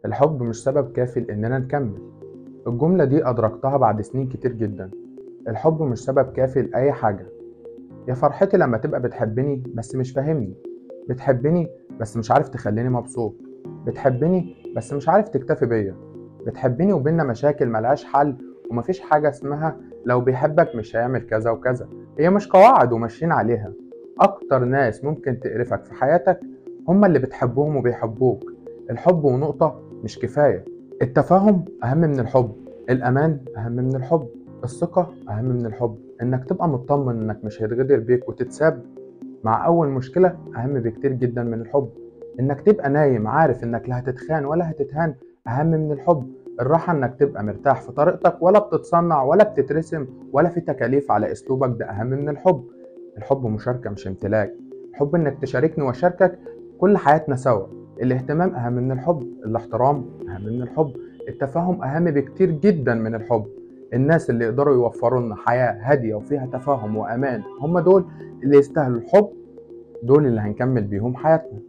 الحب مش سبب كافي لإننا نكمل. الجملة دي أدركتها بعد سنين كتير جدا. الحب مش سبب كافي لأي حاجة. يا فرحتي لما تبقى بتحبني بس مش فاهمني، بتحبني بس مش عارف تخليني مبسوط، بتحبني بس مش عارف تكتفي بيا، بتحبني وبيننا مشاكل ملهاش حل، ومفيش حاجة اسمها لو بيحبك مش هيعمل كذا وكذا. هي مش قواعد وماشيين عليها. أكتر ناس ممكن تقرفك في حياتك هما اللي بتحبهم وبيحبوك. الحب ونقطة مش كفاية. التفاهم أهم من الحب، الأمان أهم من الحب، الثقة أهم من الحب، إنك تبقى مطمن إنك مش هيتغدر بيك وتتساب مع أول مشكلة أهم بكتير جدا من الحب. إنك تبقى نايم عارف إنك لا هتتخان ولا هتتهان أهم من الحب. الراحة إنك تبقى مرتاح في طريقتك، ولا بتتصنع ولا بتترسم ولا في تكاليف على أسلوبك، ده أهم من الحب. الحب مشاركة مش امتلاك. الحب إنك تشاركني وأشاركك كل حياتنا سوا. الاهتمام أهم من الحب، الاحترام أهم من الحب، التفاهم أهم بكتير جدا من الحب. الناس اللي يقدروا يوفروا لنا حياة هادية وفيها تفاهم وأمان هم دول اللي يستاهلوا الحب، دول اللي هنكمل بيهم حياتنا.